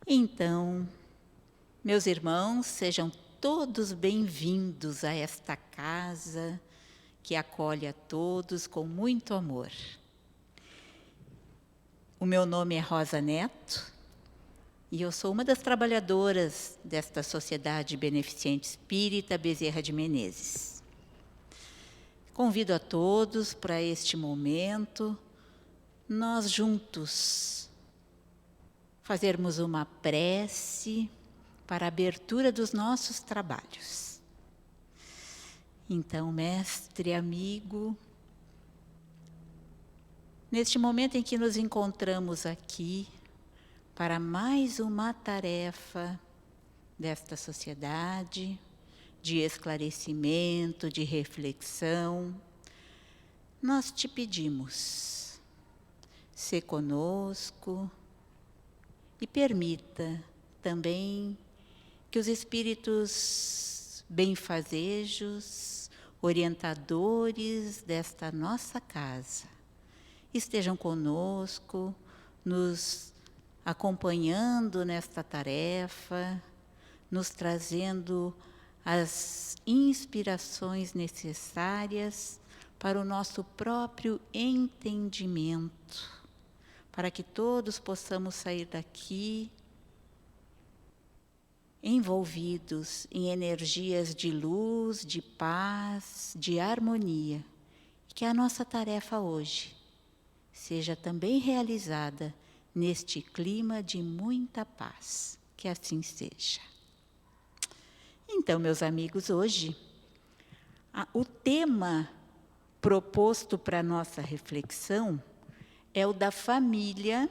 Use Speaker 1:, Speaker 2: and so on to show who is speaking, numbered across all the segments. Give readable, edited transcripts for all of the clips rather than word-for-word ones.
Speaker 1: Então, meus irmãos, sejam todos bem-vindos a esta casa que acolhe a todos com muito amor. O meu nome é Rosa Neto e eu sou uma das trabalhadoras desta Sociedade Beneficente Espírita Bezerra de Menezes. Convido a todos para este momento, nós juntos fazermos uma prece para a abertura dos nossos trabalhos. Então, mestre, amigo, neste momento em que nos encontramos aqui para mais uma tarefa desta sociedade, de esclarecimento, de reflexão, nós te pedimos, sê conosco e permita também que os espíritos benfazejos, orientadores desta nossa casa, estejam conosco, nos acompanhando nesta tarefa, nos trazendo as inspirações necessárias para o nosso próprio entendimento, para que todos possamos sair daqui envolvidos em energias de luz, de paz, de harmonia. Que a nossa tarefa hoje seja também realizada neste clima de muita paz. Que assim seja. Então, meus amigos, hoje, o tema proposto para a nossa reflexão é o da família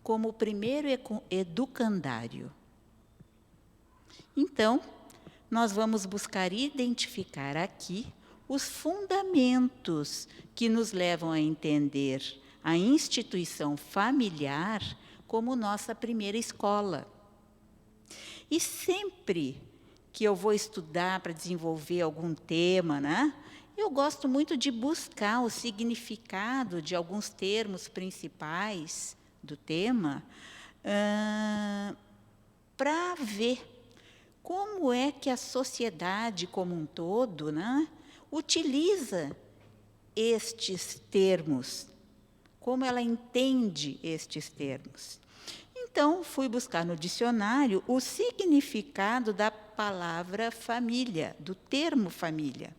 Speaker 1: como primeiro educandário. Então, nós vamos buscar identificar aqui os fundamentos que nos levam a entender a instituição familiar como nossa primeira escola. E sempre que eu vou estudar para desenvolver algum tema, né, eu gosto muito de buscar o significado de alguns termos principais do tema, para ver como é que a sociedade como um todo, né, utiliza estes termos, como ela entende estes termos. Então, fui buscar no dicionário o significado da palavra família, do termo família.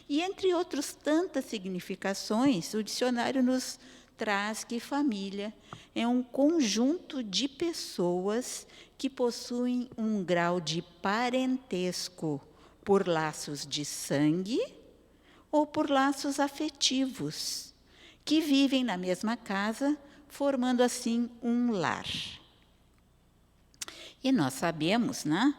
Speaker 1: E, entre outras tantas significações, o dicionário nos traz que família é um conjunto de pessoas que possuem um grau de parentesco por laços de sangue ou por laços afetivos, que vivem na mesma casa, formando assim um lar. E nós sabemos, né,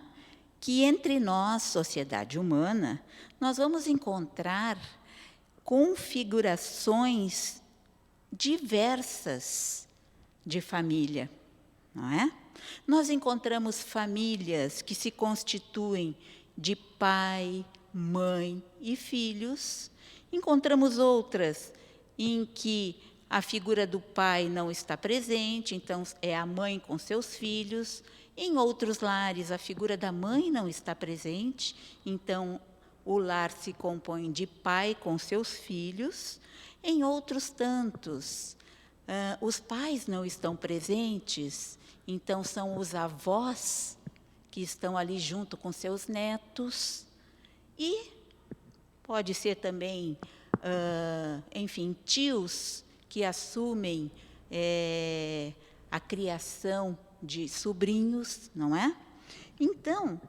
Speaker 1: que entre nós, sociedade humana, nós vamos encontrar configurações diversas de família, não é? Nós encontramos famílias que se constituem de pai, mãe e filhos. Encontramos outras em que a figura do pai não está presente, então é a mãe com seus filhos. Em outros lares, a figura da mãe não está presente, então o lar se compõe de pai com seus filhos. Em outros tantos, os pais não estão presentes, então são os avós que estão ali junto com seus netos. E pode ser também, enfim, tios que assumem a criação de sobrinhos, não é? Então,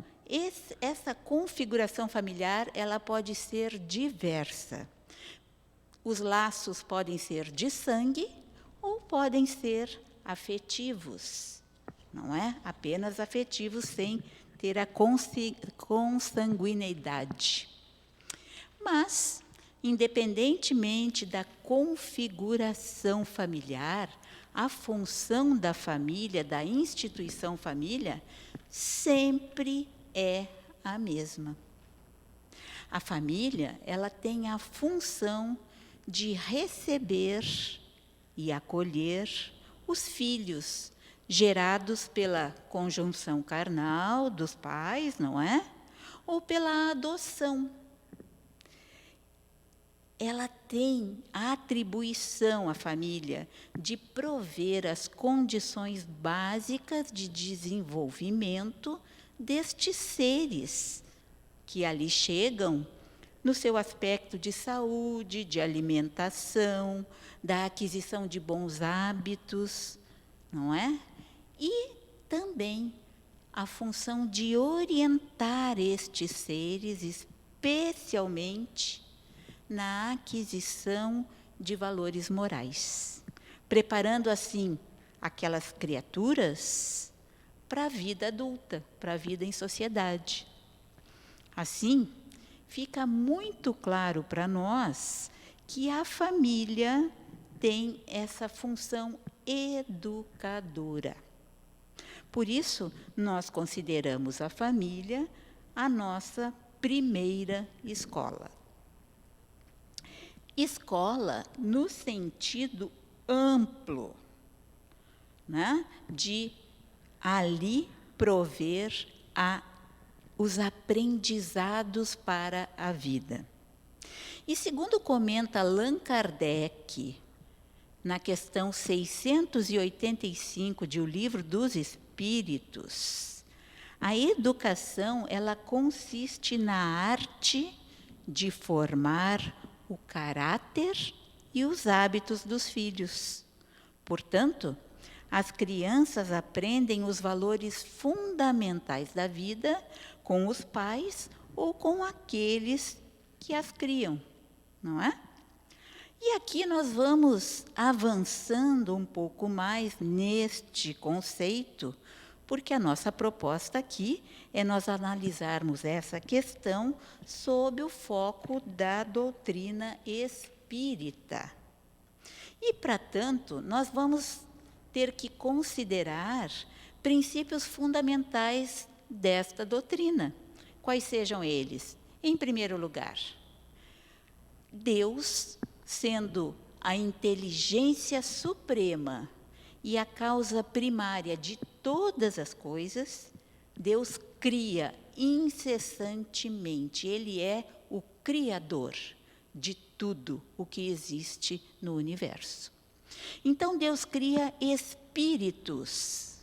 Speaker 1: essa configuração familiar, ela pode ser diversa. Os laços podem ser de sangue ou podem ser afetivos, não é? Apenas afetivos, sem ter a consanguineidade. Mas, independentemente da configuração familiar, a função da família, da instituição família, sempre é a mesma. A família, ela tem a função de receber e acolher os filhos gerados pela conjunção carnal dos pais, não é? Ou pela adoção. Ela tem a atribuição, a família, de prover as condições básicas de desenvolvimento destes seres que ali chegam no seu aspecto de saúde, de alimentação, da aquisição de bons hábitos, não é? E também a função de orientar estes seres, especialmente na aquisição de valores morais, preparando assim aquelas criaturas para a vida adulta, para a vida em sociedade. Assim, fica muito claro para nós que a família tem essa função educadora. Por isso, nós consideramos a família a nossa primeira escola. Escola no sentido amplo, né? De ali prover os aprendizados para a vida. E segundo comenta Allan Kardec, na questão 685 de O Livro dos Espíritos, a educação, ela consiste na arte de formar o caráter e os hábitos dos filhos. Portanto, as crianças aprendem os valores fundamentais da vida com os pais ou com aqueles que as criam, não é? E aqui nós vamos avançando um pouco mais neste conceito, porque a nossa proposta aqui é nós analisarmos essa questão sob o foco da doutrina espírita. E, para tanto, nós vamos ter que considerar princípios fundamentais desta doutrina. Quais sejam eles? Em primeiro lugar, Deus, sendo a inteligência suprema e a causa primária de todas as coisas, Deus cria incessantemente. Ele é o criador de tudo o que existe no universo. Então, Deus cria espíritos.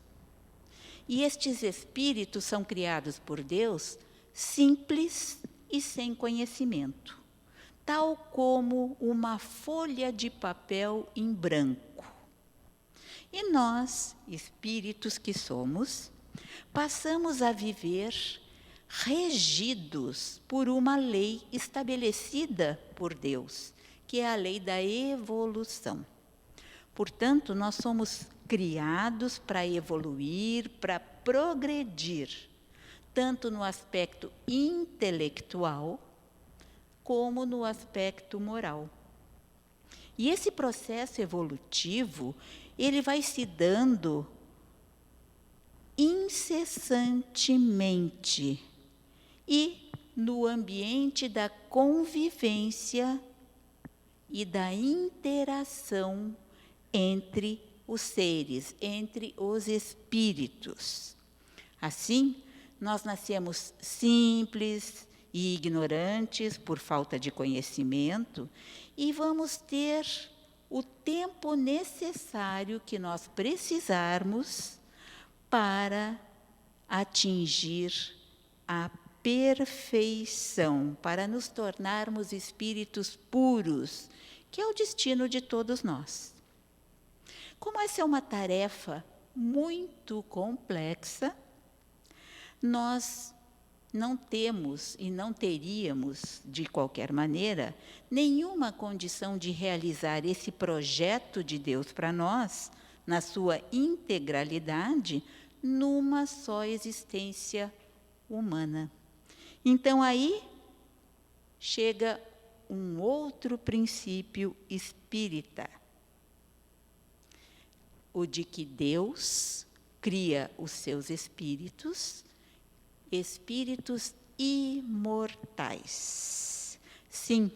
Speaker 1: E estes espíritos são criados por Deus simples e sem conhecimento, tal como uma folha de papel em branco. E nós, espíritos que somos, passamos a viver regidos por uma lei estabelecida por Deus, que é a lei da evolução. Portanto, nós somos criados para evoluir, para progredir, tanto no aspecto intelectual, como no aspecto moral. E esse processo evolutivo, ele vai se dando incessantemente e no ambiente da convivência e da interação entre os seres, entre os espíritos. Assim, nós nascemos simples e ignorantes por falta de conhecimento e vamos ter o tempo necessário que nós precisarmos para atingir a perfeição, para nos tornarmos espíritos puros, que é o destino de todos nós. Como essa é uma tarefa muito complexa, nós não temos e não teríamos, de qualquer maneira, nenhuma condição de realizar esse projeto de Deus para nós, na sua integralidade, numa só existência humana. Então, aí chega um outro princípio espírita, o de que Deus cria os seus espíritos imortais. Sim,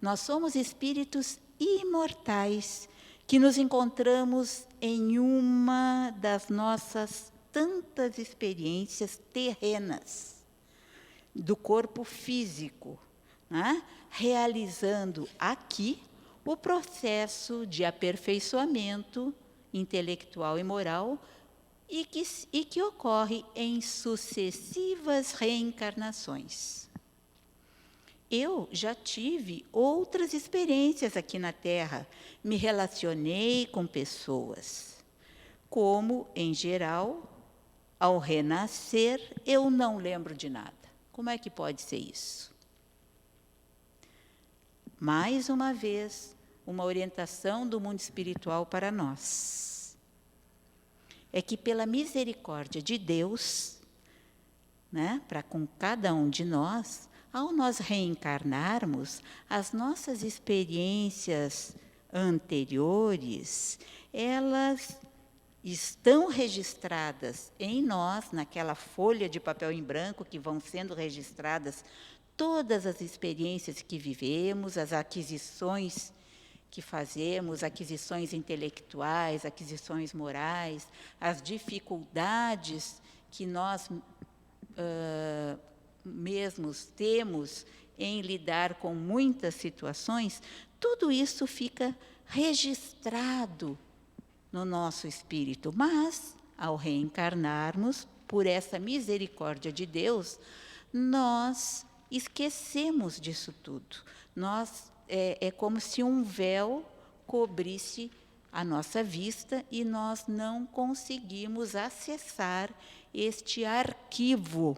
Speaker 1: nós somos espíritos imortais, que nos encontramos em uma das nossas tantas experiências terrenas do corpo físico, né? Realizando aqui o processo de aperfeiçoamento intelectual e moral e que ocorre em sucessivas reencarnações. Eu já tive outras experiências aqui na Terra, me relacionei com pessoas, como, em geral, ao renascer, eu não lembro de nada. Como é que pode ser isso? Mais uma vez, uma orientação do mundo espiritual para nós. É que, pela misericórdia de Deus, né, para com cada um de nós, ao nós reencarnarmos, as nossas experiências anteriores, elas estão registradas em nós, naquela folha de papel em branco que vão sendo registradas todas as experiências que vivemos, as aquisições que fazemos, aquisições intelectuais, aquisições morais, as dificuldades que nós mesmos temos em lidar com muitas situações, tudo isso fica registrado no nosso espírito. Mas, ao reencarnarmos, por essa misericórdia de Deus, nós esquecemos disso tudo. É como se um véu cobrisse a nossa vista e nós não conseguimos acessar este arquivo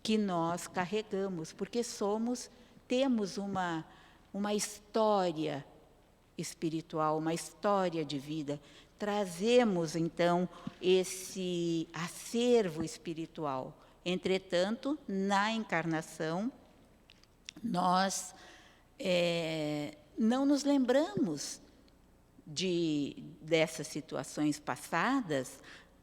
Speaker 1: que nós carregamos, porque temos uma história espiritual, uma história de vida. Trazemos, então, esse acervo espiritual. Entretanto, na encarnação, nós não nos lembramos dessas situações passadas,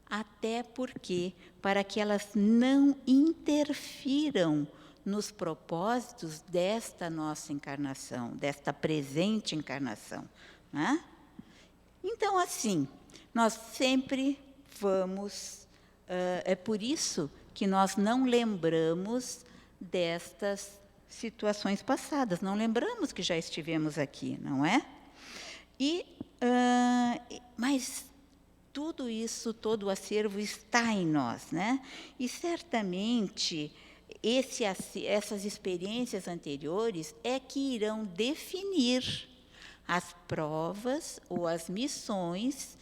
Speaker 1: até porque, para que elas não interfiram nos propósitos desta nossa encarnação, desta presente encarnação, né? Então, assim, nós sempre vamos... é por isso que nós não lembramos destas situações passadas, não lembramos que já estivemos aqui, não é? Mas tudo isso, todo o acervo está em nós, né? E certamente essas experiências anteriores é que irão definir as provas ou as missões,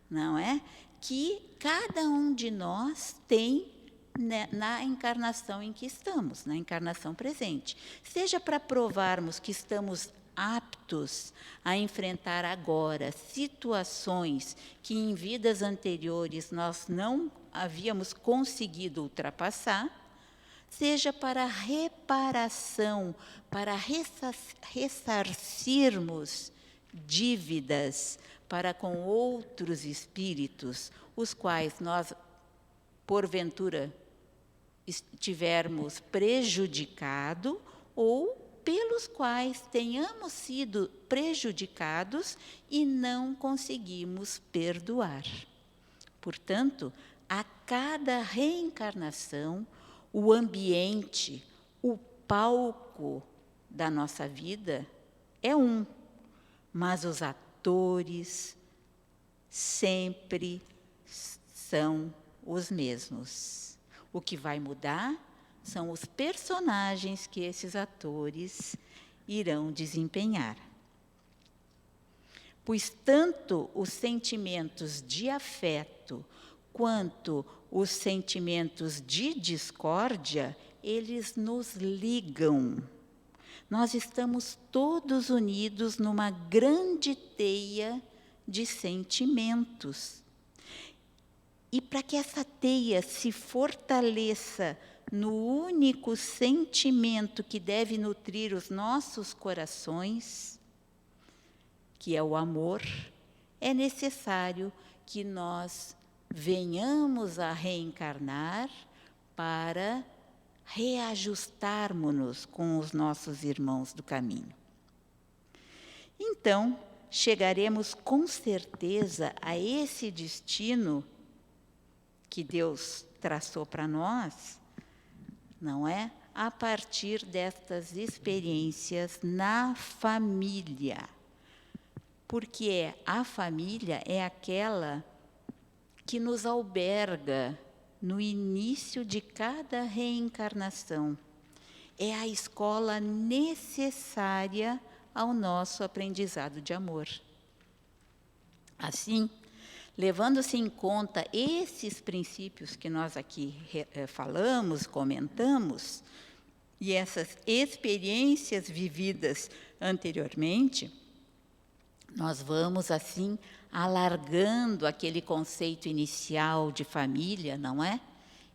Speaker 1: não é? Que cada um de nós tem, né, na encarnação em que estamos, na encarnação presente. Seja para provarmos que estamos aptos a enfrentar agora situações que em vidas anteriores nós não havíamos conseguido ultrapassar, seja para reparação, para ressarcirmos dívidas para com outros espíritos, os quais nós, porventura, tivermos prejudicado ou pelos quais tenhamos sido prejudicados e não conseguimos perdoar. Portanto, a cada reencarnação, o ambiente, o palco da nossa vida é um, mas os atores sempre são os mesmos. O que vai mudar são os personagens que esses atores irão desempenhar. Pois tanto os sentimentos de afeto quanto os sentimentos de discórdia, eles nos ligam. Nós estamos todos unidos numa grande teia de sentimentos. E para que essa teia se fortaleça no único sentimento que deve nutrir os nossos corações, que é o amor, é necessário que nós venhamos a reencarnar para reajustarmos-nos com os nossos irmãos do caminho. Então, chegaremos com certeza a esse destino que Deus traçou para nós, não é? A partir destas experiências na família. Porque a família é aquela que nos alberga no início de cada reencarnação. É a escola necessária ao nosso aprendizado de amor. Assim, levando-se em conta esses princípios que nós aqui falamos, comentamos, e essas experiências vividas anteriormente, nós vamos, assim, alargando aquele conceito inicial de família, não é?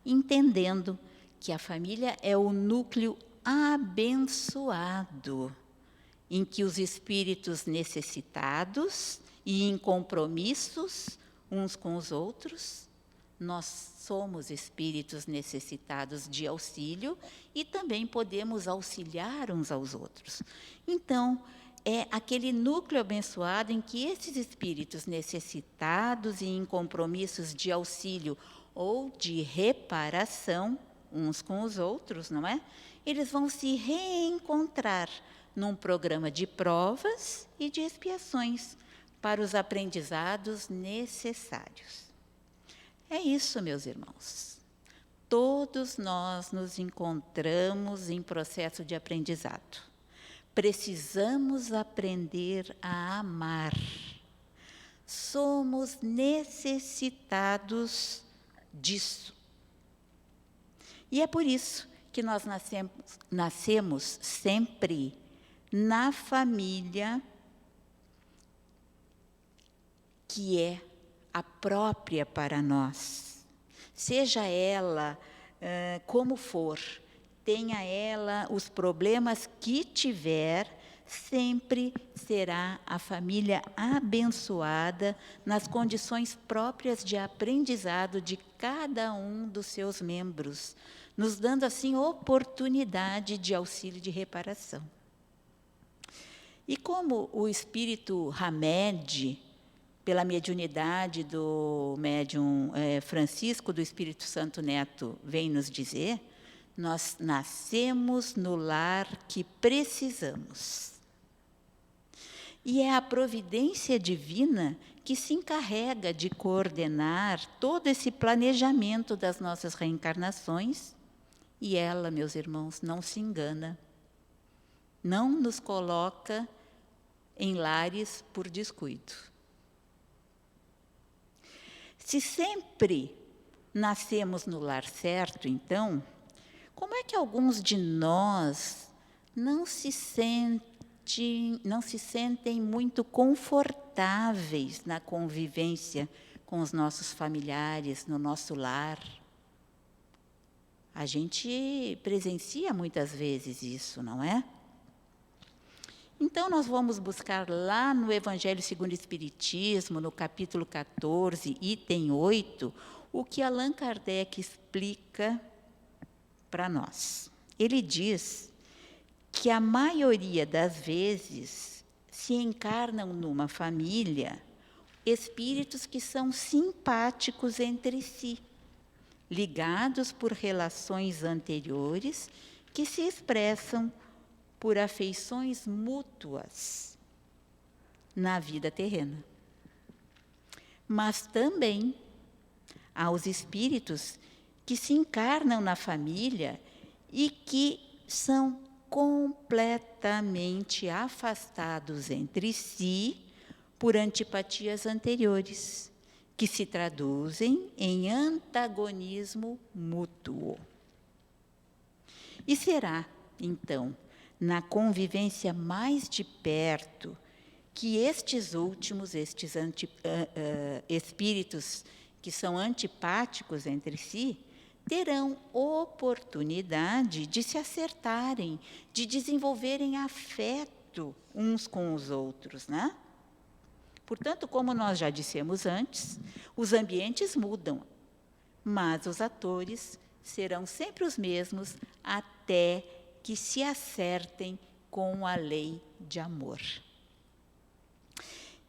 Speaker 1: Entendendo que a família é o núcleo abençoado, em que os espíritos necessitados e em compromissos uns com os outros, nós somos espíritos necessitados de auxílio e também podemos auxiliar uns aos outros. Então, é aquele núcleo abençoado em que esses espíritos necessitados e em compromissos de auxílio ou de reparação uns com os outros, não é? Eles vão se reencontrar num programa de provas e de expiações para os aprendizados necessários. É isso, meus irmãos. Todos nós nos encontramos em processo de aprendizado. Precisamos aprender a amar. Somos necessitados disso. E é por isso que nós nascemos sempre na família que é a própria para nós. Seja ela como for, tenha ela os problemas que tiver, sempre será a família abençoada nas condições próprias de aprendizado de cada um dos seus membros, nos dando, assim, oportunidade de auxílio e de reparação. E como o espírito Hamed, pela mediunidade do médium Francisco do Espírito Santo Neto, vem nos dizer, nós nascemos no lar que precisamos. E é a providência divina que se encarrega de coordenar todo esse planejamento das nossas reencarnações, e ela, meus irmãos, não se engana, não nos coloca em lares por descuido. Se sempre nascemos no lar certo, então, como é que alguns de nós não se sentem muito confortáveis na convivência com os nossos familiares, no nosso lar? A gente presencia muitas vezes isso, não é? Então, nós vamos buscar lá no Evangelho segundo o Espiritismo, no capítulo 14, item 8, o que Allan Kardec explica para nós. Ele diz que a maioria das vezes se encarnam numa família espíritos que são simpáticos entre si, ligados por relações anteriores que se expressam por afeições mútuas na vida terrena. Mas também há os espíritos que se encarnam na família e que são completamente afastados entre si por antipatias anteriores, que se traduzem em antagonismo mútuo. E será, então, na convivência mais de perto, que estes últimos, espíritos que são antipáticos entre si, terão oportunidade de se acertarem, de desenvolverem afeto uns com os outros, né? Portanto, como nós já dissemos antes, os ambientes mudam, mas os atores serão sempre os mesmos até que se acertem com a lei de amor.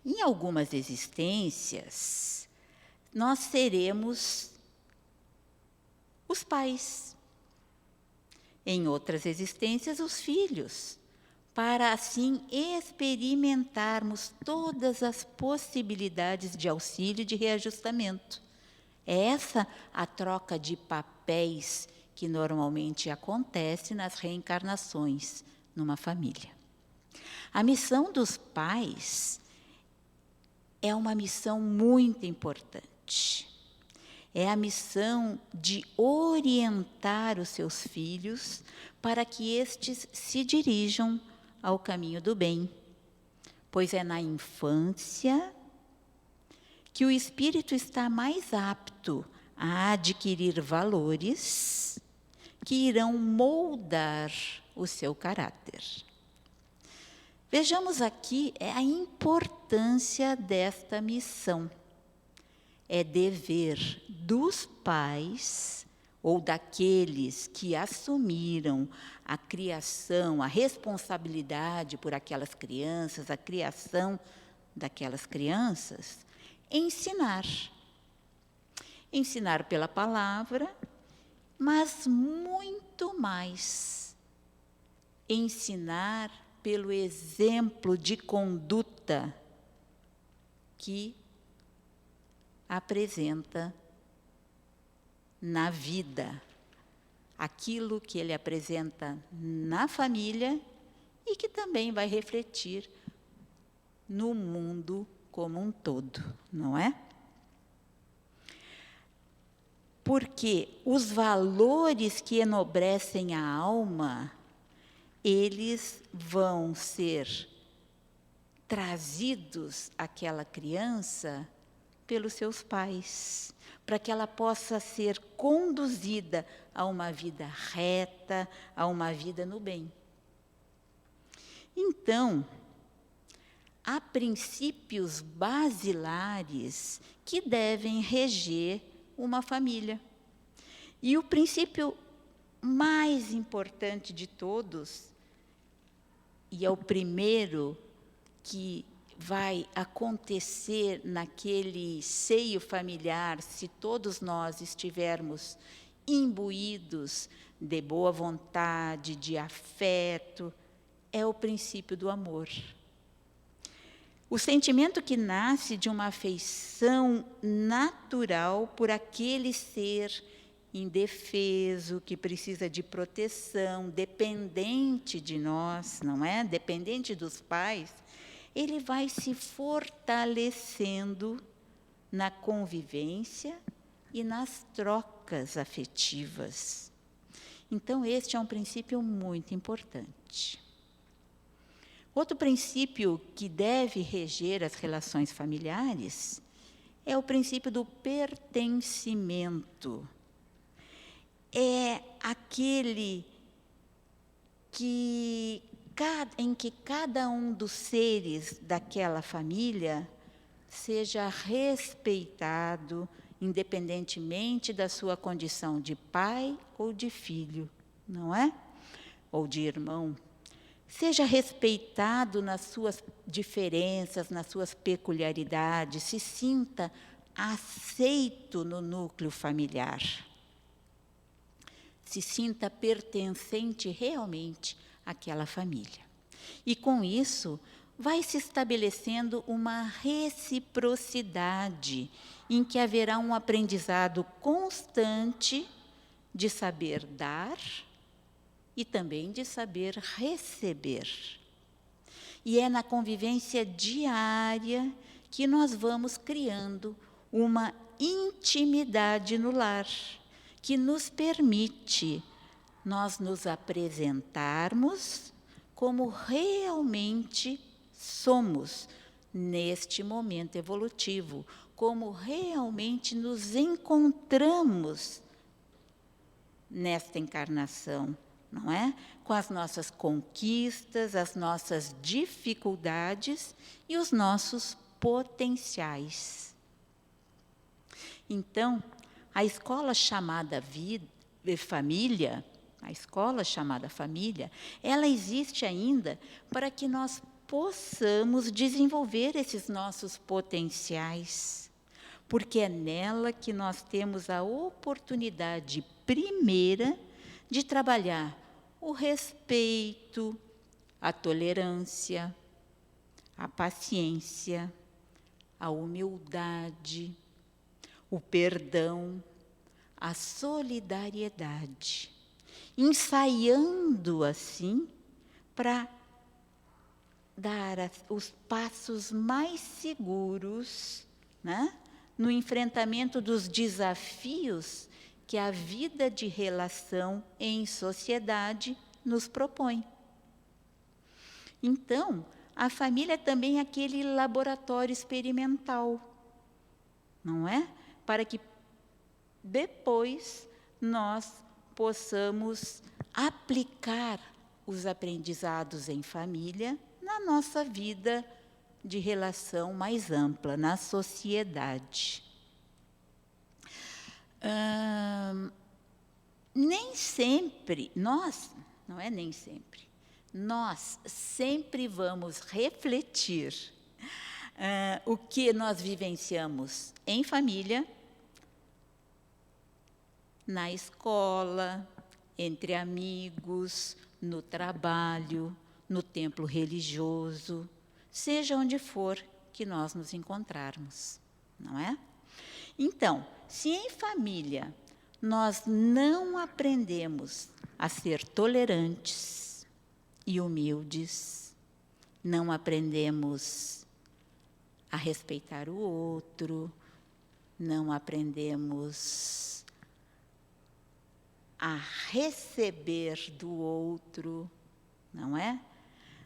Speaker 1: Em algumas existências, nós seremos os pais. Em outras existências, os filhos, para assim experimentarmos todas as possibilidades de auxílio e de reajustamento. É essa a troca de papéis que normalmente acontece nas reencarnações numa família. A missão dos pais é uma missão muito importante. É a missão de orientar os seus filhos para que estes se dirijam ao caminho do bem, pois é na infância que o espírito está mais apto a adquirir valores que irão moldar o seu caráter. Vejamos aqui a importância desta missão. É dever dos pais ou daqueles que assumiram a criação, a responsabilidade por aquelas crianças, a criação daquelas crianças, ensinar. Ensinar pela palavra, mas muito mais. Ensinar pelo exemplo de conduta que apresenta na vida, aquilo que ele apresenta na família e que também vai refletir no mundo como um todo, não é? Porque os valores que enobrecem a alma, eles vão ser trazidos àquela criança pelos seus pais, para que ela possa ser conduzida a uma vida reta, a uma vida no bem. Então, há princípios basilares que devem reger uma família. E o princípio mais importante de todos, e é o primeiro que vai acontecer naquele seio familiar, se todos nós estivermos imbuídos de boa vontade, de afeto, é o princípio do amor. O sentimento que nasce de uma afeição natural por aquele ser indefeso, que precisa de proteção, dependente de nós, não é? Dependente dos pais, ele vai se fortalecendo na convivência e nas trocas afetivas. Então, este é um princípio muito importante. Outro princípio que deve reger as relações familiares é o princípio do pertencimento. É aquele em que cada um dos seres daquela família seja respeitado, independentemente da sua condição de pai ou de filho, não é? Ou de irmão. Seja respeitado nas suas diferenças, nas suas peculiaridades, se sinta aceito no núcleo familiar. Se sinta pertencente realmente àquela família. E com isso, vai se estabelecendo uma reciprocidade em que haverá um aprendizado constante de saber dar e também de saber receber. E é na convivência diária que nós vamos criando uma intimidade no lar, que nos permite nós nos apresentarmos como realmente somos neste momento evolutivo, como realmente nos encontramos nesta encarnação, não é? Com as nossas conquistas, as nossas dificuldades e os nossos potenciais. Então, a escola chamada família, a escola chamada família, ela existe ainda para que nós possamos desenvolver esses nossos potenciais, porque é nela que nós temos a oportunidade primeira de trabalhar o respeito, a tolerância, a paciência, a humildade, o perdão, a solidariedade, ensaiando assim para dar os passos mais seguros, né, no enfrentamento dos desafios que a vida de relação em sociedade nos propõe. Então, a família também é aquele laboratório experimental, não é? Para que depois nós possamos aplicar os aprendizados em família na nossa vida de relação mais ampla, na sociedade. Nem sempre, nós sempre vamos refletir o que nós vivenciamos em família, na escola, entre amigos, no trabalho, no templo religioso, seja onde for que nós nos encontrarmos, não é? Então, se em família nós não aprendemos a ser tolerantes e humildes, não aprendemos a respeitar o outro, não aprendemos a receber do outro, não é?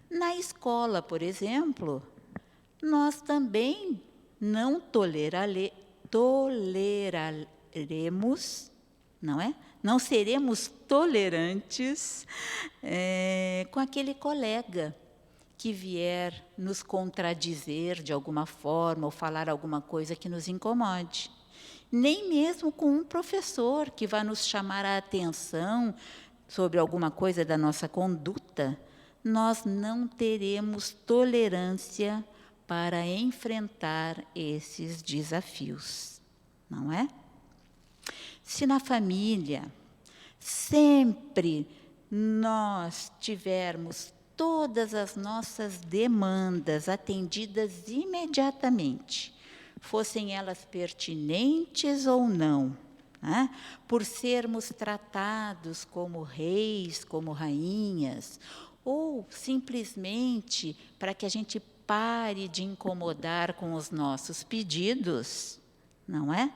Speaker 1: Na escola, por exemplo, nós também não toleraremos, não é? Não seremos tolerantes com aquele colega que vier nos contradizer de alguma forma ou falar alguma coisa que nos incomode. Nem mesmo com um professor que vá nos chamar a atenção sobre alguma coisa da nossa conduta, nós não teremos tolerância para enfrentar esses desafios, não é? Se na família sempre nós tivermos todas as nossas demandas atendidas imediatamente, fossem elas pertinentes ou não, né? Por sermos tratados como reis, como rainhas, ou simplesmente para que a gente pare de incomodar com os nossos pedidos, não é?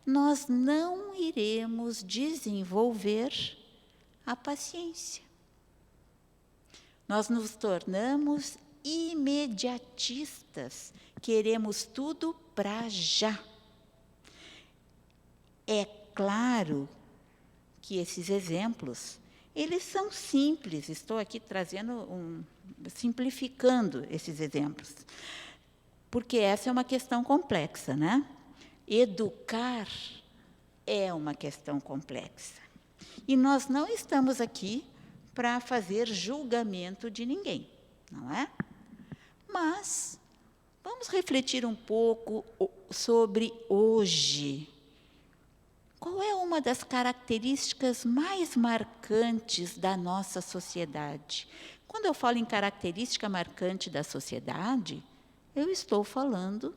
Speaker 1: Nós não iremos desenvolver a paciência. Nós nos tornamos imediatistas, queremos tudo para já. É claro que esses exemplos, eles são simples, estou aqui simplificando esses exemplos, porque essa é uma questão complexa, né? Educar é uma questão complexa. E nós não estamos aqui para fazer julgamento de ninguém, não é? Mas vamos refletir um pouco sobre hoje. Qual é uma das características mais marcantes da nossa sociedade? Quando eu falo em característica marcante da sociedade, eu estou falando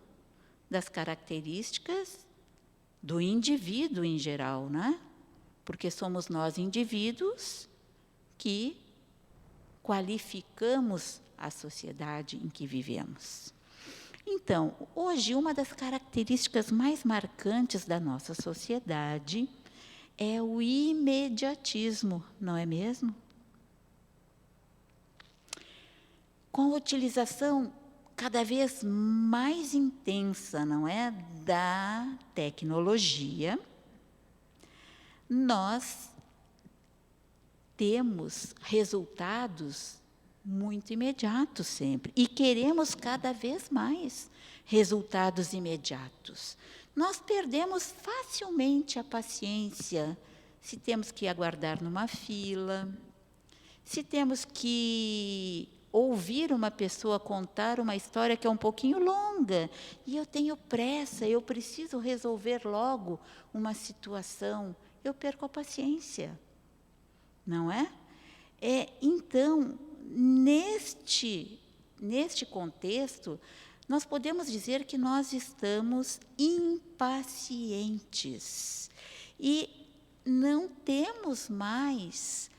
Speaker 1: das características do indivíduo em geral, né? Porque somos nós, indivíduos, que qualificamos a sociedade em que vivemos. Então, hoje, uma das características mais marcantes da nossa sociedade é o imediatismo, não é mesmo? Com a utilização cada vez mais intensa, não é, da tecnologia, nós temos resultados muito imediatos sempre, e queremos cada vez mais resultados imediatos. Nós perdemos facilmente a paciência se temos que aguardar numa fila, se temos que ouvir uma pessoa contar uma história que é um pouquinho longa, e eu tenho pressa, eu preciso resolver logo uma situação, eu perco a paciência, não é? Então, neste contexto, nós podemos dizer que nós estamos impacientes e não temos mais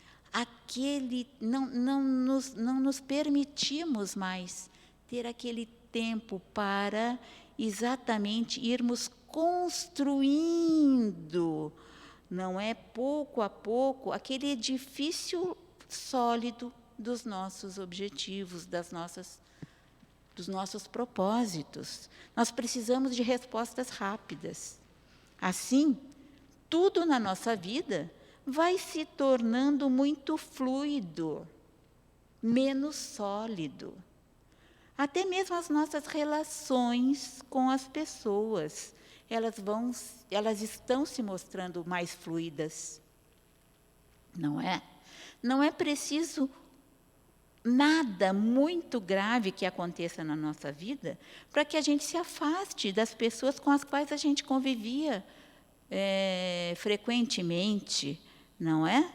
Speaker 1: não nos permitimos mais ter aquele tempo para exatamente irmos construindo, não é, pouco a pouco, aquele edifício sólido dos nossos objetivos, dos nossos propósitos. Nós precisamos de respostas rápidas. Assim, tudo na nossa vida vai se tornando muito fluido, menos sólido. Até mesmo as nossas relações com as pessoas, elas estão se mostrando mais fluidas, não é? Não é preciso nada muito grave que aconteça na nossa vida para que a gente se afaste das pessoas com as quais a gente convivia frequentemente, não é?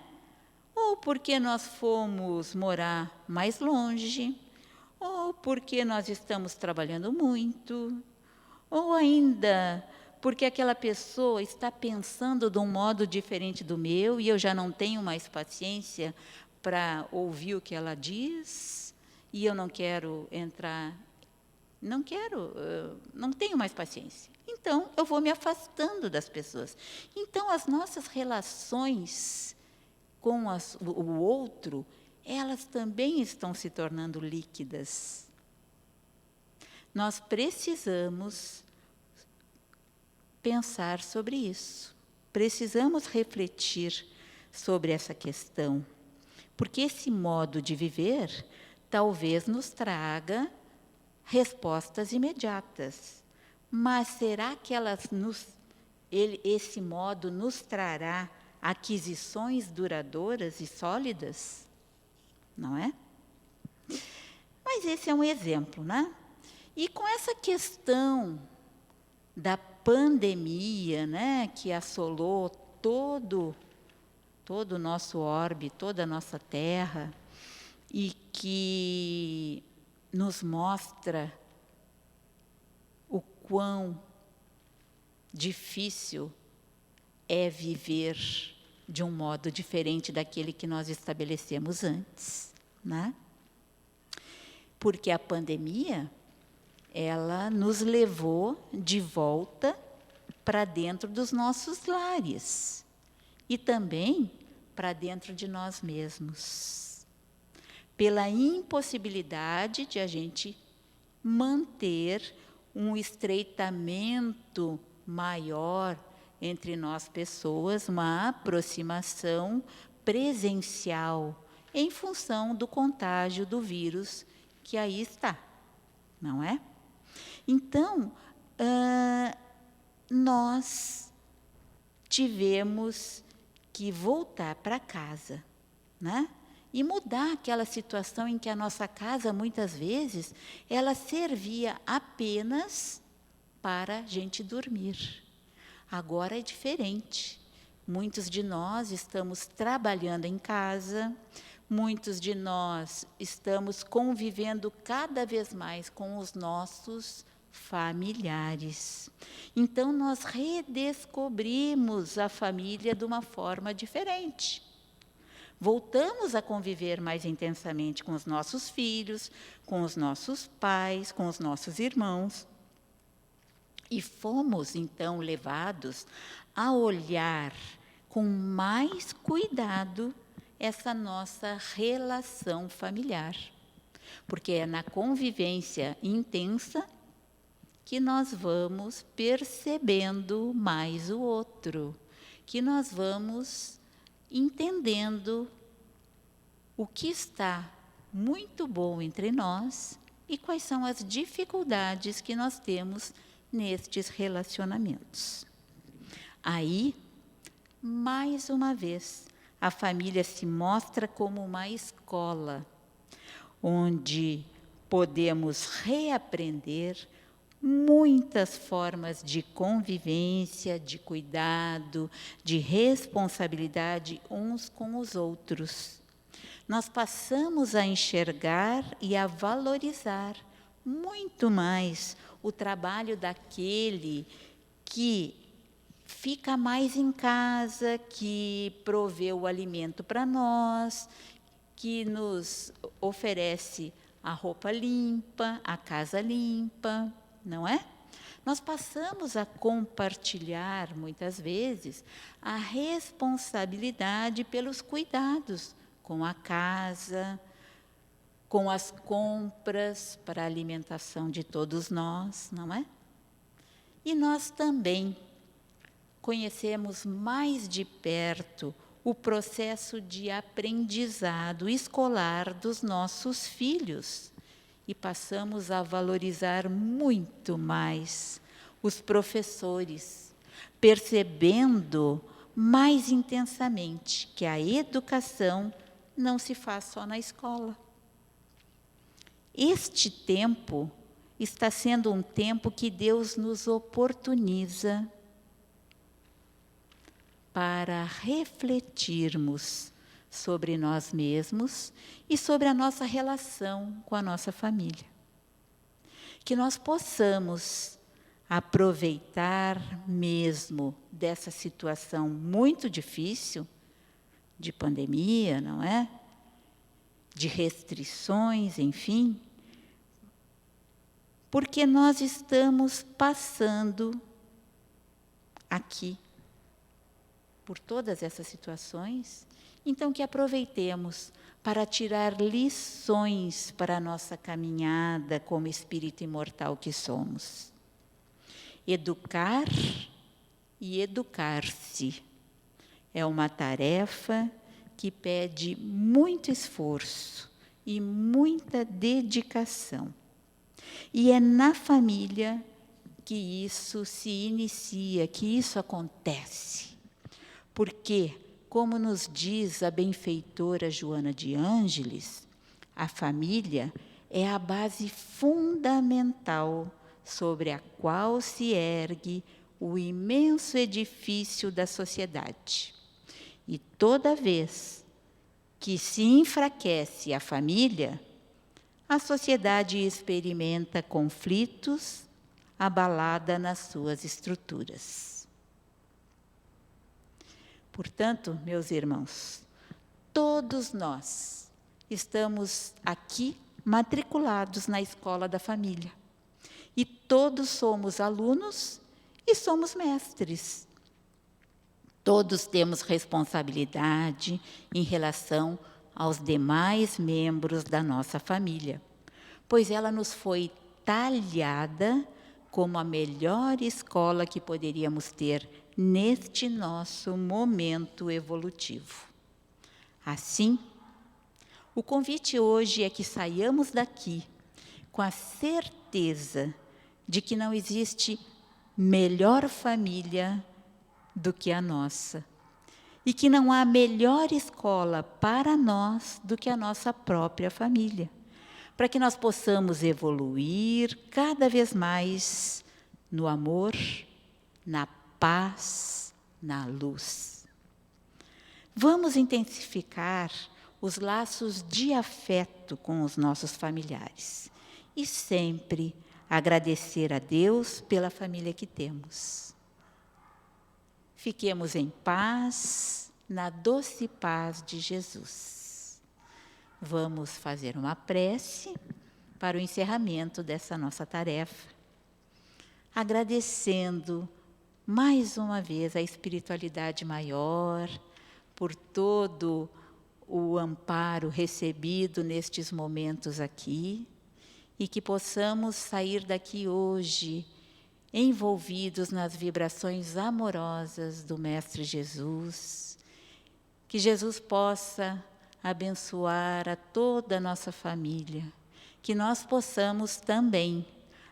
Speaker 1: Ou porque nós fomos morar mais longe, ou porque nós estamos trabalhando muito, ou ainda porque aquela pessoa está pensando de um modo diferente do meu e eu já não tenho mais paciência para ouvir o que ela diz, e eu não quero entrar, não tenho mais paciência. Então, eu vou me afastando das pessoas. Então, as nossas relações com o outro, elas também estão se tornando líquidas. Nós precisamos pensar sobre isso. Precisamos refletir sobre essa questão. Porque esse modo de viver talvez nos traga respostas imediatas. Mas será que esse modo nos trará aquisições duradouras e sólidas? Não é? Mas esse é um exemplo, né? E com essa questão da pandemia, né, que assolou todo o nosso orbe, toda a nossa Terra, e que nos mostra o quão difícil é viver de um modo diferente daquele que nós estabelecemos antes, né? Porque a pandemia, ela nos levou de volta para dentro dos nossos lares e também para dentro de nós mesmos, pela impossibilidade de a gente manter um estreitamento maior entre nós pessoas, uma aproximação presencial em função do contágio do vírus que aí está, não é? Então, nós tivemos que voltar para casa, né? E mudar aquela situação em que a nossa casa, muitas vezes, ela servia apenas para a gente dormir. Agora é diferente. Muitos de nós estamos trabalhando em casa, muitos de nós estamos convivendo cada vez mais com os nossos familiares. Então, nós redescobrimos a família de uma forma diferente. Voltamos a conviver mais intensamente com os nossos filhos, com os nossos pais, com os nossos irmãos. E fomos, então, levados a olhar com mais cuidado essa nossa relação familiar. Porque é na convivência intensa que nós vamos percebendo mais o outro, que nós vamos entendendo o que está muito bom entre nós e quais são as dificuldades que nós temos nestes relacionamentos. Aí, mais uma vez, a família se mostra como uma escola, onde podemos reaprender muitas formas de convivência, de cuidado, de responsabilidade uns com os outros. Nós passamos a enxergar e a valorizar muito mais o trabalho daquele que fica mais em casa, que provê o alimento para nós, que nos oferece a roupa limpa, a casa limpa, não é? Nós passamos a compartilhar, muitas vezes, a responsabilidade pelos cuidados com a casa, com as compras para a alimentação de todos nós, não é? E nós também conhecemos mais de perto o processo de aprendizado escolar dos nossos filhos e passamos a valorizar muito mais os professores, percebendo mais intensamente que a educação não se faz só na escola. Este tempo está sendo um tempo que Deus nos oportuniza para refletirmos sobre nós mesmos e sobre a nossa relação com a nossa família. Que nós possamos aproveitar mesmo dessa situação muito difícil, de pandemia, não é? De restrições, enfim, porque nós estamos passando aqui por todas essas situações, então que aproveitemos para tirar lições para a nossa caminhada como espírito imortal que somos. Educar e educar-se é uma tarefa que pede muito esforço e muita dedicação. E é na família que isso se inicia, que isso acontece. Porque, como nos diz a benfeitora Joana de Ângeles, a família é a base fundamental sobre a qual se ergue o imenso edifício da sociedade. E toda vez que se enfraquece a família, a sociedade experimenta conflitos, abalada nas suas estruturas. Portanto, meus irmãos, todos nós estamos aqui matriculados na escola da família. E todos somos alunos e somos mestres. Todos temos responsabilidade em relação aos demais membros da nossa família, pois ela nos foi talhada como a melhor escola que poderíamos ter neste nosso momento evolutivo. Assim, o convite hoje é que saiamos daqui com a certeza de que não existe melhor família do que a nossa, e que não há melhor escola para nós do que a nossa própria família, para que nós possamos evoluir cada vez mais no amor, na paz, na luz. Vamos intensificar os laços de afeto com os nossos familiares e sempre agradecer a Deus pela família que temos. Fiquemos em paz, na doce paz de Jesus. Vamos fazer uma prece para o encerramento dessa nossa tarefa, agradecendo mais uma vez a espiritualidade maior por todo o amparo recebido nestes momentos aqui e que possamos sair daqui hoje envolvidos nas vibrações amorosas do Mestre Jesus, que Jesus possa abençoar a toda a nossa família, que nós possamos também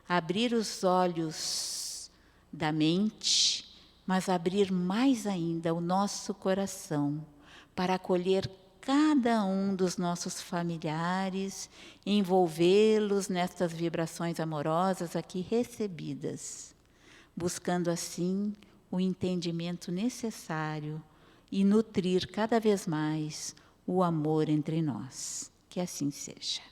Speaker 1: abrir os olhos da mente, mas abrir mais ainda o nosso coração para acolher cada um dos nossos familiares, envolvê-los nestas vibrações amorosas aqui recebidas, buscando assim o entendimento necessário e nutrir cada vez mais o amor entre nós. Que assim seja.